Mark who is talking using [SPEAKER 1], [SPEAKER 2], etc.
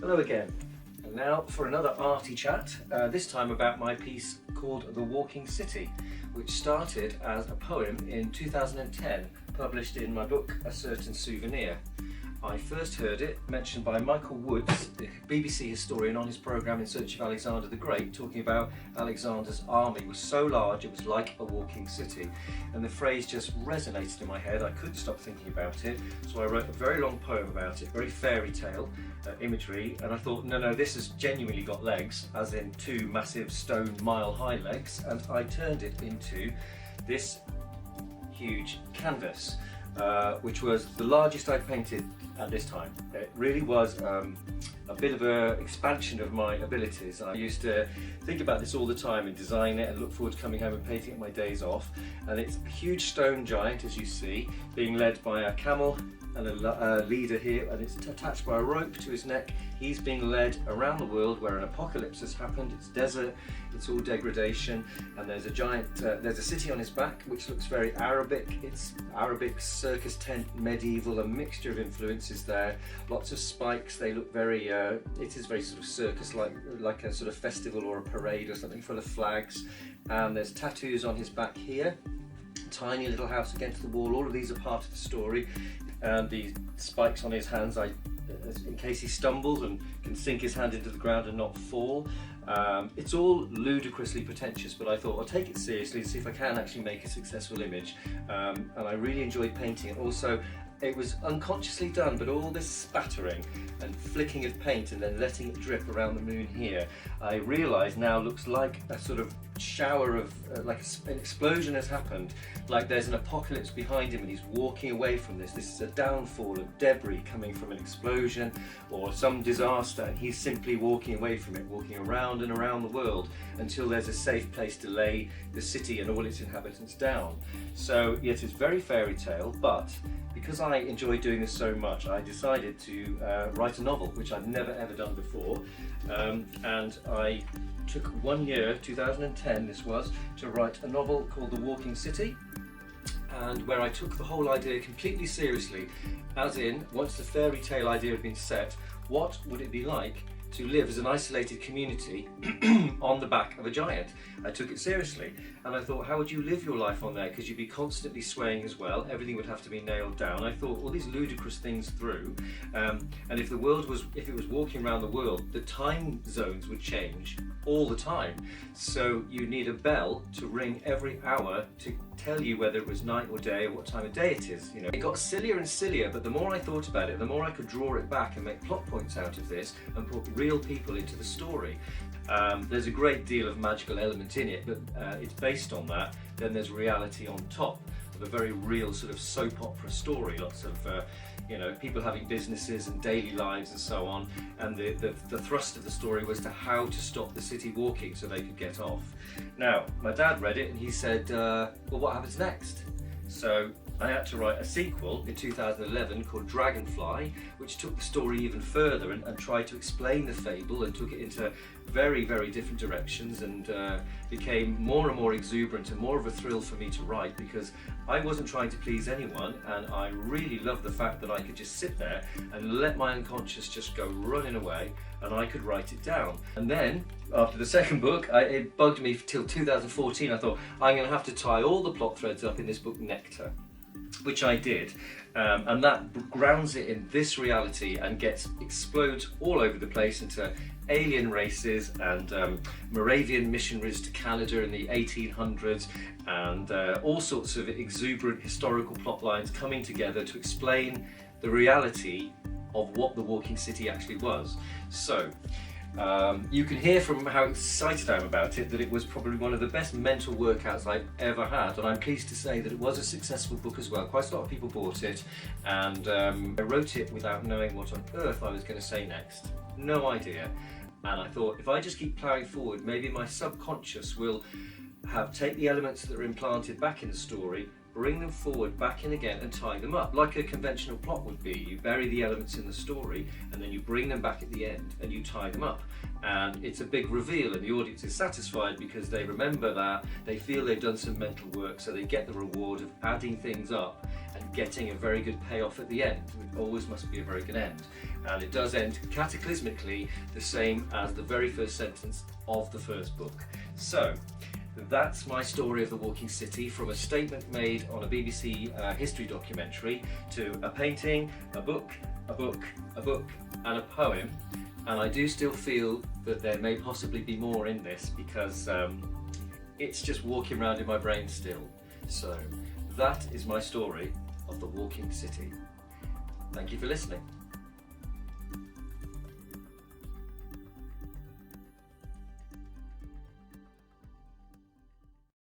[SPEAKER 1] Hello again, and now for another arty chat, this time about my piece called The Walking City, which started as a poem in 2010, published in my book A Certain Souvenir. I first heard it mentioned by Michael Woods, the BBC historian, on his programme In Search of Alexander the Great, talking about Alexander's army was so large it was like a walking city. And the phrase just resonated in my head. I couldn't stop thinking about it, so I wrote a very long poem about it, very fairy tale imagery, and I thought, no, this has genuinely got legs, as in two massive stone mile-high legs, and I turned it into this huge canvas. Which was the largest I'd painted at this time. It really was a bit of an expansion of my abilities. I used to think about this all the time and design it and look forward to coming home and painting it my days off. And it's a huge stone giant, as you see, being led by a camel and a leader here, and it's attached by a rope to his neck. He's being led around the world where an apocalypse has happened. It's desert, it's all degradation, and there's a giant, there's a city on his back which looks very Arabic. It's Arabic, circus tent, medieval, a mixture of influences there. Lots of spikes, they look very, it is very sort of circus-like a sort of festival or a parade or something, full of flags. And there's tattoos on his back here. Tiny little house against the wall. All of these are part of the story. And the spikes on his hands, in case he stumbles and can sink his hand into the ground and not fall. It's all ludicrously pretentious, but I thought I'll take it seriously and see if I can actually make a successful image. And I really enjoyed painting it. Also, it was unconsciously done, but all this spattering and flicking of paint and then letting it drip around the moon here, I realise now looks like a sort of shower of, like an explosion has happened, like there's an apocalypse behind him and he's walking away from this. This is a downfall of debris coming from an explosion or some disaster, and he's simply walking away from it, walking around and around the world until there's a safe place to lay the city and all its inhabitants down. So yes, it's very fairy tale, but because I enjoy doing this so much, I decided to write a novel, which I've never ever done before. And I took 1 year, 2010 this was, to write a novel called The Walking City, and where I took the whole idea completely seriously, as in, once the fairy tale idea had been set, what would it be like to live as an isolated community on the back of a giant? I took it seriously, and I thought, how would you live your life on there? Because you'd be constantly swaying as well, everything would have to be nailed down. I thought all these ludicrous things through, and if it was walking around the world, the time zones would change all the time. So you need a bell to ring every hour to tell you whether it was night or day or what time of day it is. You know, it got sillier and sillier, but the more I thought about it, the more I could draw it back and make plot points out of this and put real people into the story. There's a great deal of magical element in it, but it's based on that. Then there's reality on top of a very real sort of soap opera story. Lots of people having businesses and daily lives and so on. And the thrust of the story was to how to stop the city walking so they could get off. Now, my dad read it and he said, well, what happens next? So I had to write a sequel in 2011 called Dragonfly, which took the story even further and tried to explain the fable and took it into very, very different directions, and became more and more exuberant and more of a thrill for me to write, because I wasn't trying to please anyone, and I really loved the fact that I could just sit there and let my unconscious just go running away and I could write it down. And then after the second book, it bugged me till 2014. I thought, I'm going to have to tie all the plot threads up in this book Nectar, which I did, and that grounds it in this reality and explodes all over the place into alien races and Moravian missionaries to Canada in the 1800s, and all sorts of exuberant historical plot lines coming together to explain the reality of what the walking city actually was. So you can hear from how excited I am about it that it was probably one of the best mental workouts I've ever had, and I'm pleased to say that it was a successful book as well. Quite a lot of people bought it, and I wrote it without knowing what on earth I was going to say next. No idea. And I thought, if I just keep ploughing forward, maybe my subconscious will take the elements that are implanted back in the story, bring them forward back in again and tie them up, like a conventional plot would be. You bury the elements in the story and then you bring them back at the end and you tie them up. And it's a big reveal, and the audience is satisfied because they remember that, they feel they've done some mental work, so they get the reward of adding things up and getting a very good payoff at the end. It always must be a very good end. And it does end cataclysmically the same as the very first sentence of the first book. So that's my story of the Walking City, from a statement made on a BBC history documentary to a painting, a book, a book, a book and a poem. And I do still feel that there may possibly be more in this, because it's just walking around in my brain still. So that is my story of the Walking City. Thank you for listening.